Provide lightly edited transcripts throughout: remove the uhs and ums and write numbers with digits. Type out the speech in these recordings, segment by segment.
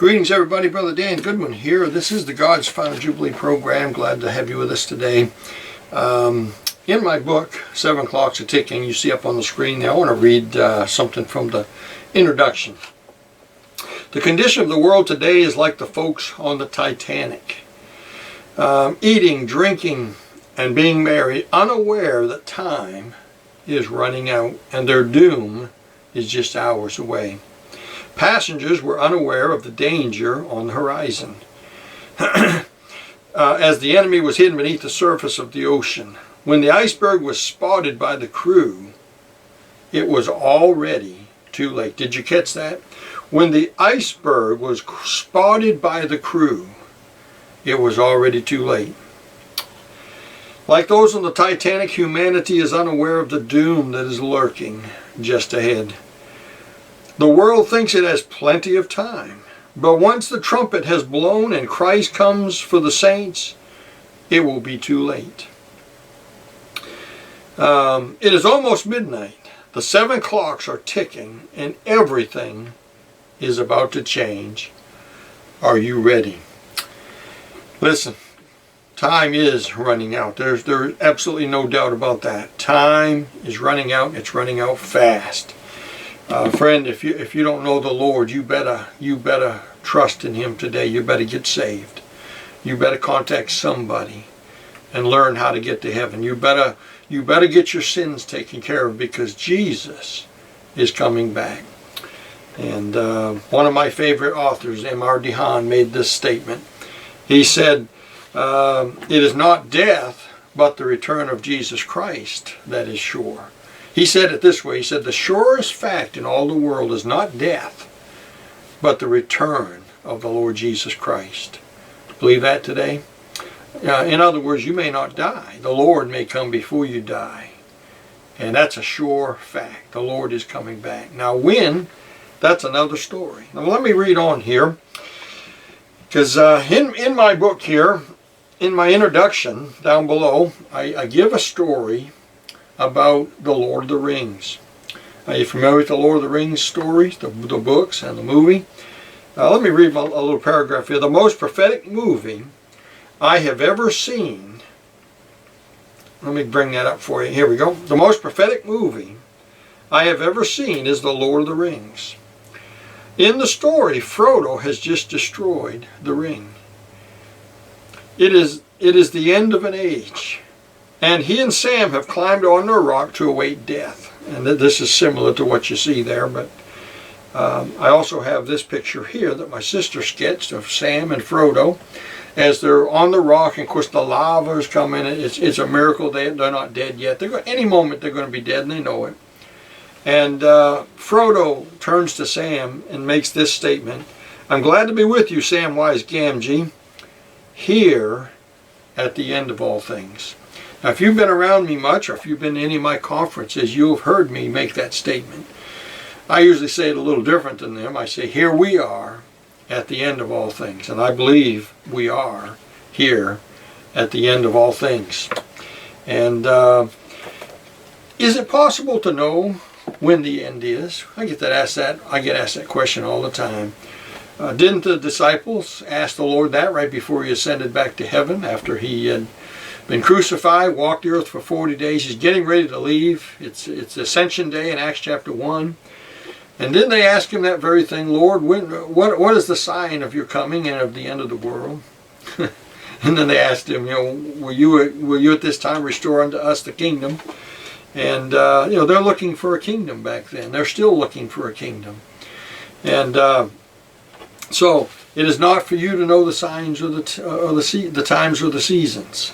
Greetings everybody, Brother Dan Goodwin here. This is the God's Final Jubilee program. Glad to have you with us today. In my book, 7 Clocks a Ticking, you see up on the screen there, I want to read something from the introduction. The condition of the world today is like the folks on the Titanic. Eating, drinking, and being merry, unaware that time is running out and their doom is just hours away. Passengers were unaware of the danger on the horizon as the enemy was hidden beneath the surface of the ocean. When the iceberg was spotted by the crew, it was already too late. Did you catch that? When the iceberg was spotted by the crew, it was already too late. Like those on the Titanic, humanity is unaware of the doom that is lurking just ahead. The world thinks it has plenty of time, but once the trumpet has blown and Christ comes for the saints, it will be too late. It is almost midnight. The 7 clocks are ticking and everything is about to change. Are you ready? Listen, time is running out. There's absolutely no doubt about that. Time is running out. It's running out fast. Friend, if you don't know the Lord, you better trust in Him today. You better get saved. You better contact somebody and learn how to get to heaven. You better get your sins taken care of, because Jesus is coming back. And one of my favorite authors, M.R. DeHaan, made this statement. He said, "It is not death, but the return of Jesus Christ that is sure." He said it this way. He said, "The surest fact in all the world is not death, but the return of the Lord Jesus Christ." Believe that today? In other words, you may not die. The Lord may come before you die. And that's a sure fact. The Lord is coming back. Now when? That's another story. Now let me read on here. Because in my book here, in my introduction down below, I give a story about the Lord of the Rings. Are you familiar with the Lord of the Rings stories, the books and the movie? Let me read a little paragraph here. The most prophetic movie I have ever seen. Let me bring that up for you. Here we go. The most prophetic movie I have ever seen is the Lord of the Rings. In the story, Frodo has just destroyed the ring. It is the end of an age. And he and Sam have climbed on their rock to await death. And this is similar to what you see there, but I also have this picture here that my sister sketched of Sam and Frodo as they're on the rock. And of course the lava is coming. It's a miracle they're not dead yet. Any moment they're going to be dead, and they know it. And Frodo turns to Sam and makes this statement: "I'm glad to be with you, Samwise Gamgee, here at the end of all things." Now, if you've been around me much, or if you've been to any of my conferences, you'll have heard me make that statement. I usually say it a little different than them. I say, here we are at the end of all things. And I believe we are here at the end of all things. And is it possible to know when the end is? I get asked that question all the time. Didn't the disciples ask the Lord that right before He ascended back to heaven, after He had been crucified, walked the earth for 40 days. He's getting ready to leave. It's Ascension Day in Acts chapter 1. And then they ask Him that very thing: "Lord, what is the sign of your coming and of the end of the world?" And then they asked Him, will you at this time restore unto us the kingdom? And they're looking for a kingdom back then. They're still looking for a kingdom. And so it is not for you to know the signs or the times or the seasons.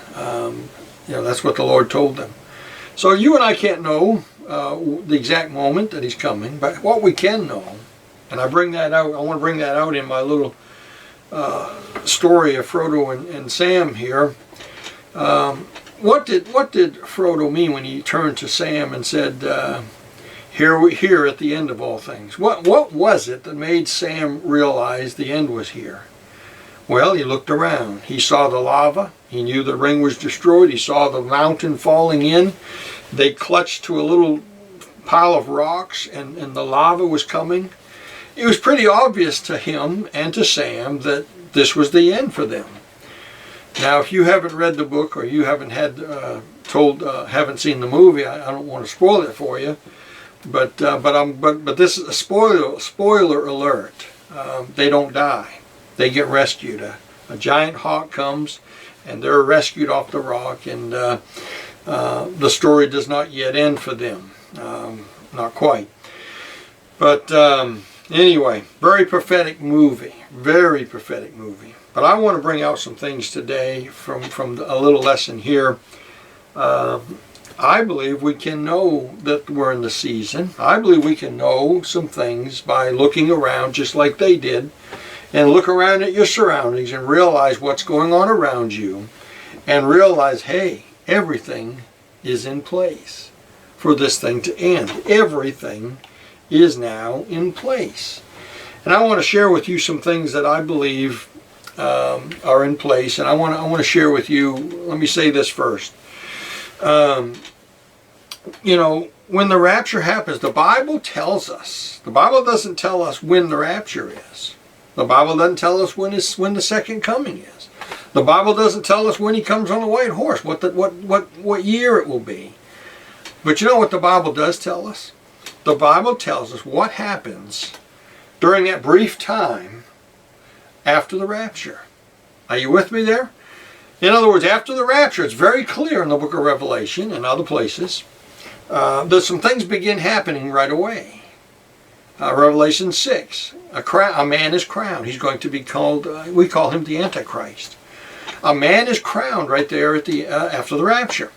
That's what the Lord told them. So you and I can't know the exact moment that He's coming, but what we can know, and I want to bring that out in my little story of Frodo and Sam here. What did Frodo mean when he turned to Sam and said, here at the end of all things? What was it that made Sam realize the end was here? Well, he looked around. He saw the lava. He knew the ring was destroyed. He saw the mountain falling in. They clutched to a little pile of rocks, and the lava was coming. it was pretty obvious to him and to Sam that this was the end for them. Now, if you haven't read the book or you haven't haven't seen the movie, I don't want to spoil it for you. But this is a spoiler alert. They don't die. They get rescued. A giant hawk comes, and they're rescued off the rock, and the story does not yet end for them. Not quite. But anyway, very prophetic movie. Very prophetic movie. But I want to bring out some things today from a little lesson here. I believe we can know that we're in the season. I believe we can know some things by looking around just like they did. And look around at your surroundings and realize what's going on around you. And realize, hey, everything is in place for this thing to end. Everything is now in place. And I want to share with you some things that I believe are in place. And I want to share with you, let me say this first. You know, when the rapture happens, the Bible tells us. The Bible doesn't tell us when the rapture is. The Bible doesn't tell us when the second coming is. The Bible doesn't tell us when he comes on a white horse, what year it will be. But you know what the Bible does tell us? The Bible tells us what happens during that brief time after the rapture. Are you with me there? In other words, after the rapture, it's very clear in the book of Revelation and other places that some things begin happening right away. Revelation 6, a man is crowned. He's going to be called, we call him the Antichrist. A man is crowned right there at after the rapture.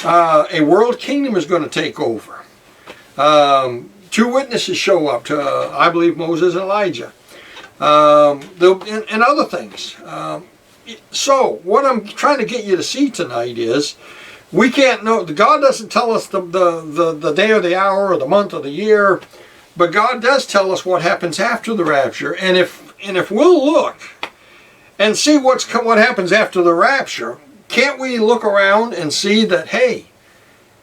A world kingdom is going to take over. Two witnesses show up to, I believe, Moses and Elijah. And other things. So, what I'm trying to get you to see tonight is, we can't know, God doesn't tell us the day or the hour or the month or the year, but God does tell us what happens after the rapture. And if we'll look and see what happens after the rapture, can't we look around and see that, hey,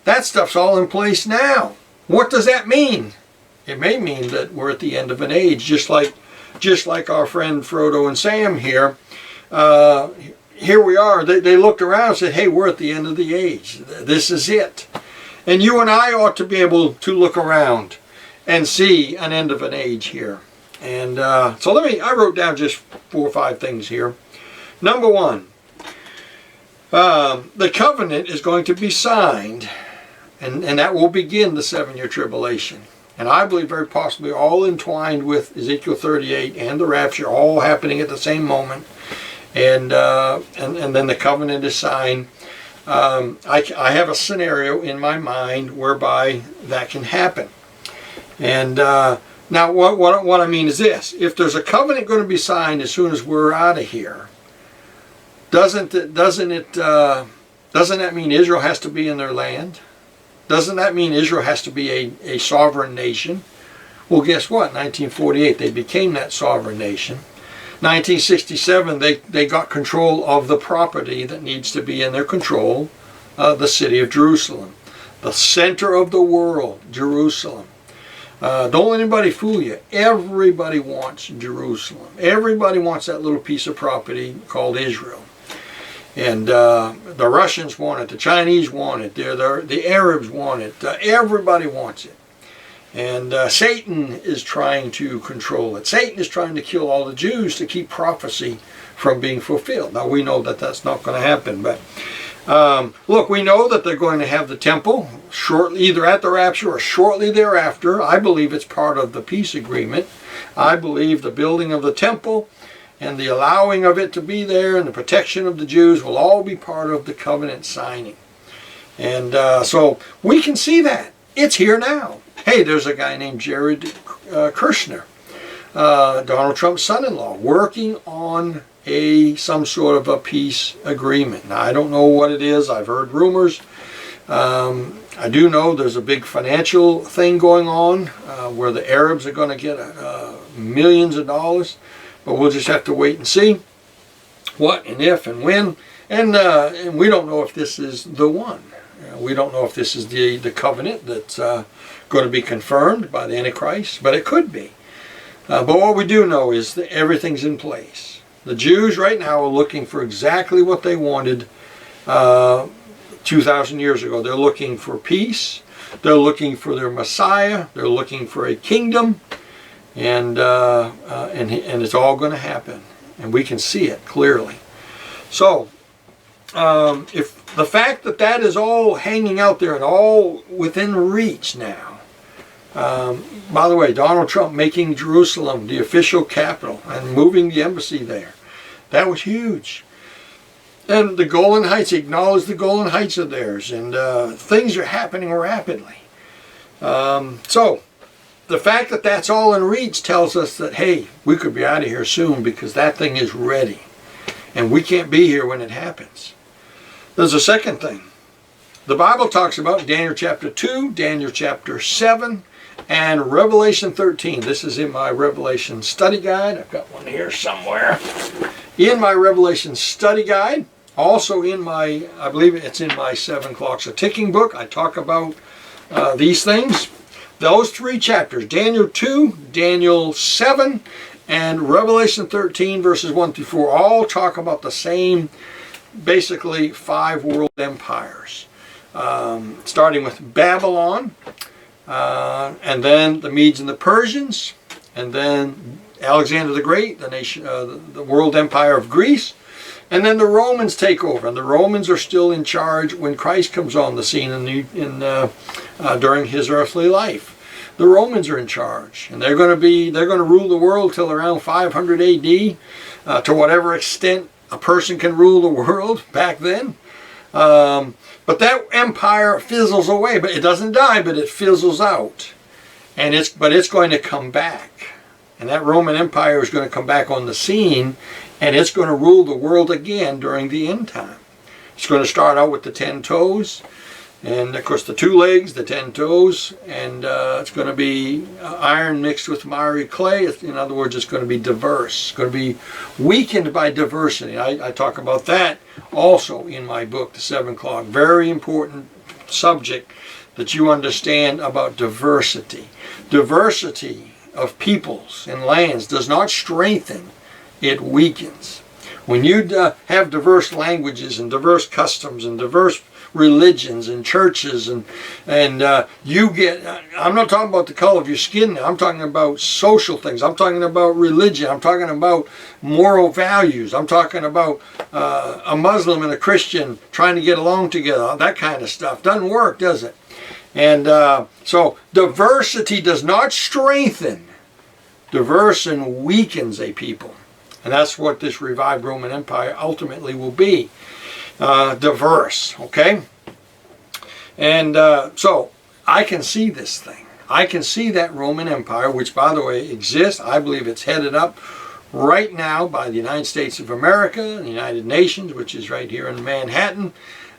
that stuff's all in place now? What does that mean? It may mean that we're at the end of an age, just like our friend Frodo and Sam here. Here we are. They looked around and said, hey, we're at the end of the age. This is it. And you and I ought to be able to look around and see an end of an age here. And so I wrote down just 4 or 5 things here. Number 1, the covenant is going to be signed, and that will begin the 7-year tribulation. And I believe very possibly all entwined with Ezekiel 38 and the rapture, all happening at the same moment. And then the covenant is signed. I have a scenario in my mind whereby that can happen. And now what I mean is this: if there's a covenant going to be signed as soon as we're out of here, doesn't that mean Israel has to be in their land? Doesn't that mean Israel has to be a sovereign nation? Well, guess what? 1948 they became that sovereign nation. 1967, they got control of the property that needs to be in their control, the city of Jerusalem. The center of the world, Jerusalem. Don't let anybody fool you. Everybody wants Jerusalem. Everybody wants that little piece of property called Israel. And the Russians want it, the Chinese want it, the Arabs want it, everybody wants it. And Satan is trying to control it. Satan is trying to kill all the Jews to keep prophecy from being fulfilled. Now we know that that's not going to happen, but look, we know that they're going to have the temple shortly, either at the rapture or shortly thereafter. I believe it's part of the peace agreement. I believe the building of the temple and the allowing of it to be there and the protection of the Jews will all be part of the covenant signing. And so we can see that. It's here now. Hey, there's a guy named Jared Kushner, Donald Trump's son-in-law, working on some sort of a peace agreement. Now, I don't know what it is. I've heard rumors. I do know there's a big financial thing going on where the Arabs are going to get millions of dollars. But we'll just have to wait and see what and if and when. And we don't know if this is the one. We don't know if this is the covenant that's going to be confirmed by the Antichrist, but it could be. But what we do know is that everything's in place. The Jews right now are looking for exactly what they wanted 2,000 years ago. They're looking for peace. They're looking for their Messiah. They're looking for a kingdom. And it's all going to happen. And we can see it clearly. So, if the fact that that is all hanging out there and all within reach now. By the way, Donald Trump making Jerusalem the official capital and moving the embassy there. That was huge. And the Golan Heights, he acknowledged the Golan Heights are theirs. And things are happening rapidly. So, the fact that that's all in reach tells us that, hey, we could be out of here soon because that thing is ready. And we can't be here when it happens. There's a second thing. The Bible talks about Daniel chapter 2, Daniel chapter 7, and Revelation 13. This is in my Revelation study guide. I've got one here somewhere. In my Revelation study guide, also in my, I believe it's in my 7 Clocks a Ticking book, I talk about these things. Those 3 chapters, Daniel 2, Daniel 7, and Revelation 13, verses 1 through 4, all talk about the same, basically, 5 world empires. Starting with Babylon, and then the Medes and the Persians, and then Alexander the Great, the nation, the world empire of Greece, and then the Romans take over. And the Romans are still in charge when Christ comes on the scene during his earthly life. The Romans are in charge, and they're going to rule the world till around 500 A.D. To whatever extent a person can rule the world back then. But that empire fizzles away, but it doesn't die, but it fizzles out, and it's going to come back, and that Roman Empire is going to come back on the scene, and it's going to rule the world again during the end time. It's going to start out with the 10 toes. And of course the 2 legs, the 10 toes, and it's going to be iron mixed with miry clay. In other words, it's going to be diverse. It's going to be weakened by diversity. I talk about that also in my book, The 7 Clock. Very important subject that you understand about diversity. Diversity of peoples and lands does not strengthen, it weakens. When you have diverse languages and diverse customs and diverse religions and churches and you get, I'm not talking about the color of your skin now, I'm talking about social things, I'm talking about religion, I'm talking about moral values, I'm talking about a Muslim and a Christian trying to get along together, that kind of stuff. Doesn't work, does it? And so diversity does not strengthen, diversity weakens a people. And that's what this revived Roman Empire ultimately will be. Diverse, okay? And so I can see this thing. I can see that Roman Empire, which by the way exists. I believe it's headed up right now by the United States of America, the United Nations, which is right here in Manhattan.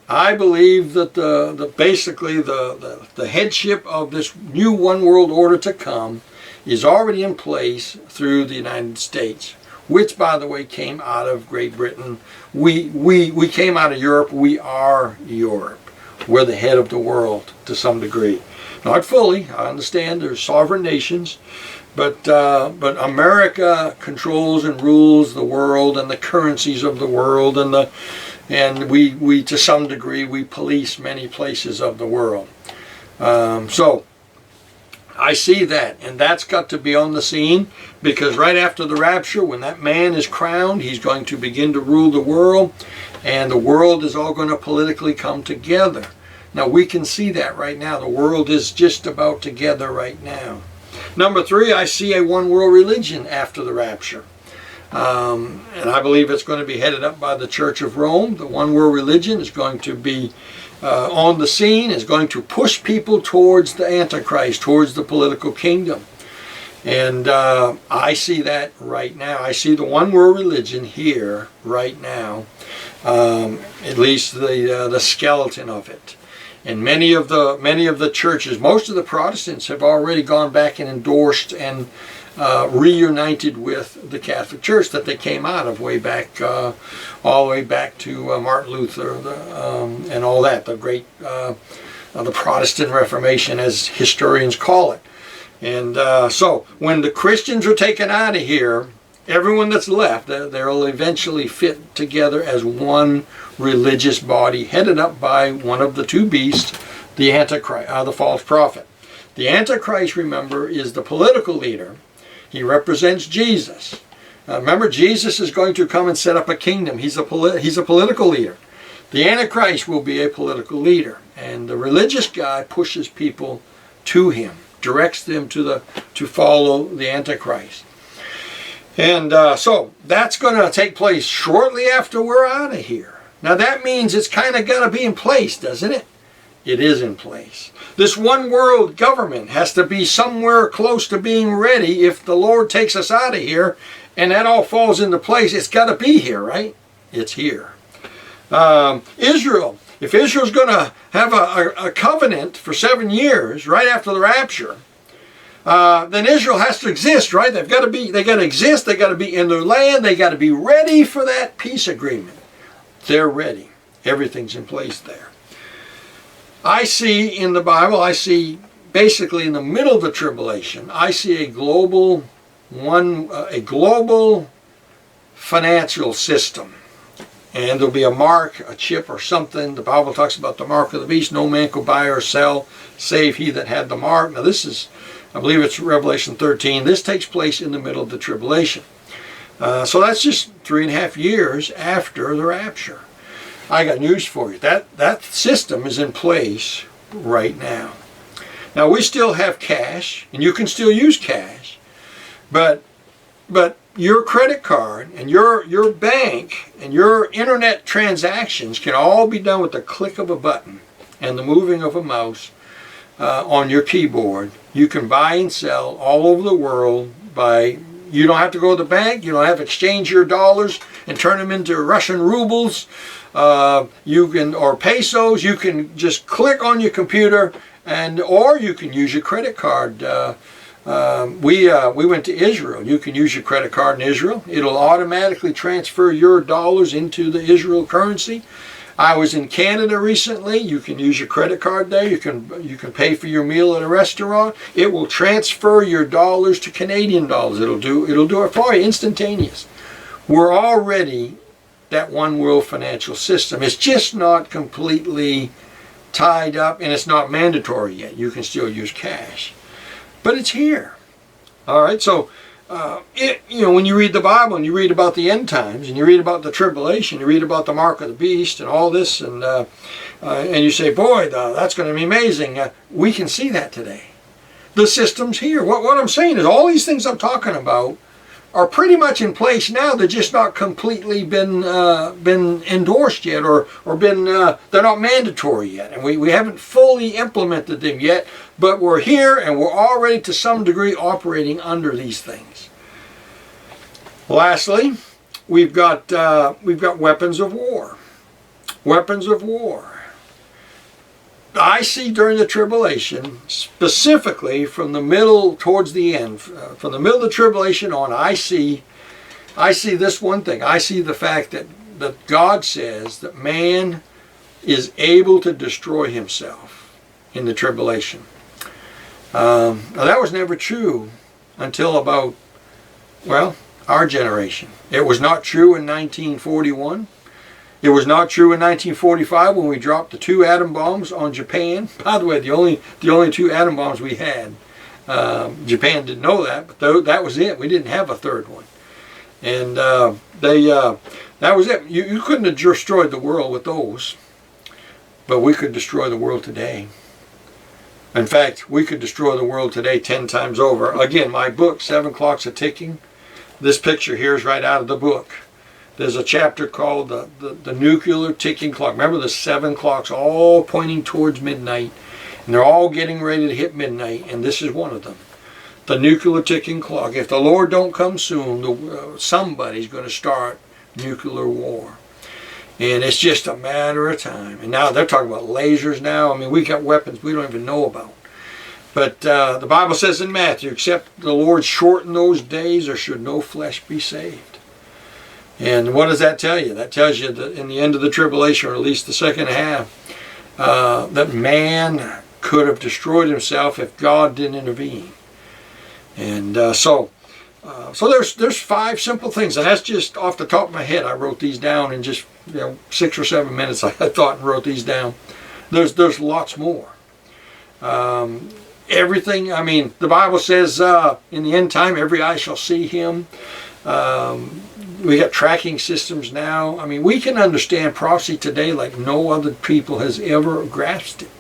I believe that basically the headship of this new one world order to come is already in place through the United States, which by the way came out of Great Britain. We came out of Europe. We are Europe. We're the head of the world to some degree. Not fully, I understand there's sovereign nations, but America controls and rules the world and the currencies of the world, and we to some degree we police many places of the world. So I see that, and that's got to be on the scene, because right after the rapture, when that man is crowned, he's going to begin to rule the world, and the world is all going to politically come together. Now we can see that right now. The world is just about together right now. Number 3, I see a one world religion after the rapture. And I believe it's going to be headed up by the Church of Rome. The one world religion is going to be on the scene, is going to push people towards the Antichrist, towards the political kingdom. And I see that right now. I see the one world religion here right now, at least the skeleton of it. And many of the churches, most of the Protestants have already gone back and endorsed and reunited with the Catholic Church that they came out of way back, all the way back to Martin Luther and all that, the great, the Protestant Reformation, as historians call it. And so when the Christians are taken out of here, everyone that's left, they'll eventually fit together as one religious body headed up by one of the two beasts, the Antichrist, the false prophet. The Antichrist, remember, is the political leader. He represents Jesus. Remember, Jesus is going to come and set up a kingdom. He's a political leader. The Antichrist will be a political leader. And the religious guy pushes people to him, directs them to follow the Antichrist. And so that's going to take place shortly after we're out of here. Now that means it's kind of got to be in place, doesn't it? It is in place. This one world government has to be somewhere close to being ready if the Lord takes us out of here and that all falls into place. It's got to be here, right? It's here. Israel. If Israel's going to have a covenant for 7 years right after the rapture, then Israel has to exist, right? They got to exist. They got to be in their land. They got to be ready for that peace agreement. They're ready. Everything's in place there. I see in the Bible, I see basically in the middle of the tribulation, I see a global financial system. And there'll be a mark, a chip or something. The Bible talks about the mark of the beast. No man could buy or sell save he that had the mark. Now this is, I believe it's Revelation 13. This takes place in the middle of the tribulation. So that's just 3.5 years after the rapture. I got news for you. That system is in place right now. Now we still have cash, and you can still use cash, but your credit card and your bank and your internet transactions can all be done with the click of a button and the moving of a mouse on your keyboard. You can buy and sell all over the world you don't have to go to the bank. You don't have to exchange your dollars and turn them into Russian rubles. Or pesos. You can just click on your computer, or you can use your credit card. We went to Israel. You can use your credit card in Israel. It'll automatically transfer your dollars into the Israel currency. I was in Canada recently. You can use your credit card there. You can pay for your meal at a restaurant. It will transfer your dollars to Canadian dollars. It'll do it for you, instantaneous. We're already that one world financial system. It's just not completely tied up, and it's not mandatory yet. You can still use cash, but it's here. All right. So, when you read the Bible and you read about the end times and you read about the tribulation, you read about the mark of the beast and all this, and you say, boy, that's going to be amazing. We can see that today. The system's here. What I'm saying is all these things I'm talking about are pretty much in place now. They're just not completely been endorsed yet, or they're not mandatory yet, and we haven't fully implemented them yet. But we're here, and we're already to some degree operating under these things. Lastly, we've got weapons of war. Weapons of war. I see during the tribulation, specifically from the middle towards the end, from the middle of the tribulation on, I see this one thing. I see the fact that God says that man is able to destroy himself in the tribulation. Now that was never true until about, our generation. It was not true in 1941. It was not true in 1945 when we dropped the 2 atom bombs on Japan. By the way, the only 2 atom bombs we had. Japan didn't know that, but that was it. We didn't have a third one. And that was it. You couldn't have destroyed the world with those, but we could destroy the world today. In fact, we could destroy the world today 10 times over. Again, my book, 7 Clocks of Ticking, this picture here is right out of the book. There's a chapter called the Nuclear Ticking Clock. Remember the 7 clocks all pointing towards midnight, and they're all getting ready to hit midnight, and this is one of them. The nuclear ticking clock. If the Lord don't come soon, somebody's going to start nuclear war. And it's just a matter of time. And now they're talking about lasers now. I mean, we got weapons we don't even know about. But the Bible says in Matthew, except the Lord shorten those days, there should no flesh be saved. And what does that tell you? That tells you that in the end of the tribulation, or at least the second half, that man could have destroyed himself if God didn't intervene. And so there's 5 simple things, and that's just off the top of my head. I wrote these down in just 6 or 7 minutes. I thought and wrote these down. There's lots more. Everything. I mean, the Bible says in the end time, every eye shall see Him. We got tracking systems now. I mean, we can understand prophecy today like no other people has ever grasped it.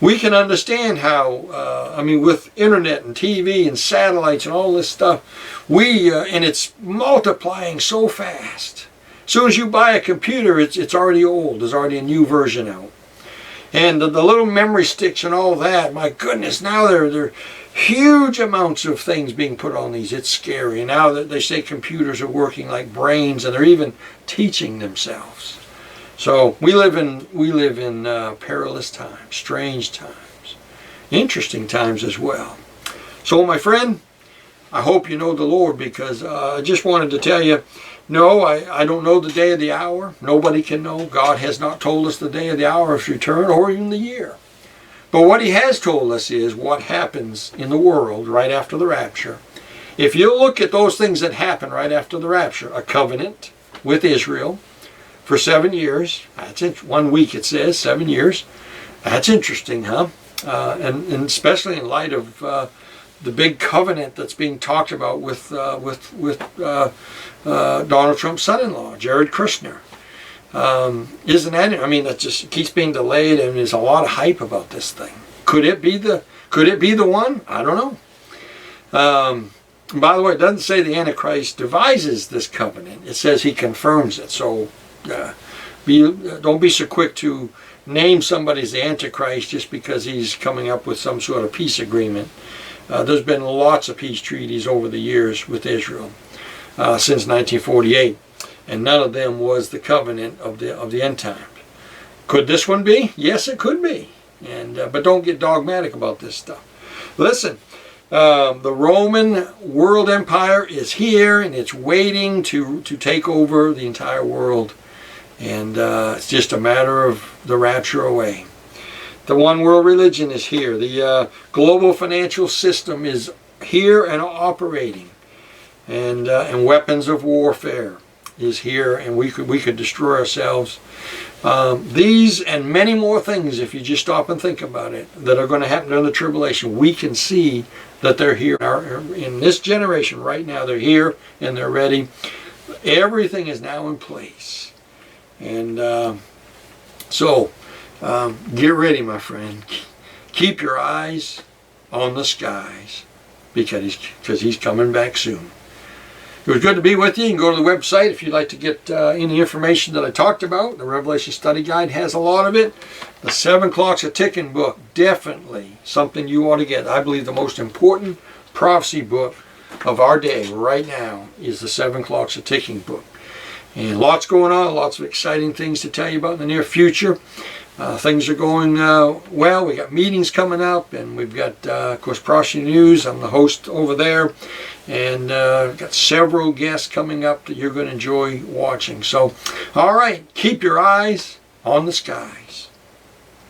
We can understand how, I mean, with internet and TV and satellites and all this stuff, and it's multiplying so fast. As soon as you buy a computer, it's already old. There's already a new version out. And the little memory sticks and all that, my goodness, now there are huge amounts of things being put on these. It's scary. And now that they say computers are working like brains, and they're even teaching themselves. So we live in perilous times, strange times, interesting times as well. So my friend, I hope you know the Lord, because I just wanted to tell you, no, I don't know the day or the hour. Nobody can know. God has not told us the day or the hour of His return, or even the year. But what He has told us is what happens in the world right after the rapture. If you look at those things that happen right after the rapture, a covenant with Israel for 7 years. That's it. 1 week it says, 7 years. That's interesting, huh? And especially in light of the big covenant that's being talked about with Donald Trump's son-in-law, Jared Kushner. Isn't that? I mean, that just keeps being delayed, and there's a lot of hype about this thing. Could it be the one? I don't know. By the way, it doesn't say the Antichrist devises this covenant. It says he confirms it. So don't be so quick to name somebody as the Antichrist just because he's coming up with some sort of peace agreement. There's been lots of peace treaties over the years with Israel since 1948, and none of them was the covenant of the end times. Could this one be? Yes, it could be. And but don't get dogmatic about this stuff. Listen, the Roman world empire is here, and it's waiting to take over the entire world. And it's just a matter of the rapture away. The one world religion is here. The global financial system is here and operating. And weapons of warfare is here, and we could destroy ourselves. These and many more things, if you just stop and think about it, that are going to happen during the tribulation, we can see that they're here. In this generation right now, they're here and they're ready. Everything is now in place. And so get ready, my friend. Keep your eyes on the skies, because he's coming back soon. It was good to be with you. You can go to the website if you'd like to get any information that I talked about. The Revelation Study Guide has a lot of it. The 7 Clocks a Ticking book, definitely something you ought to get. I believe the most important prophecy book of our day right now is the 7 Clocks a Ticking book. And lots going on, lots of exciting things to tell you about in the near future. Things are going well. We got meetings coming up, and we've got, of course, Prophecy News. I'm the host over there, and got several guests coming up that you're going to enjoy watching. So, all right, keep your eyes on the sky.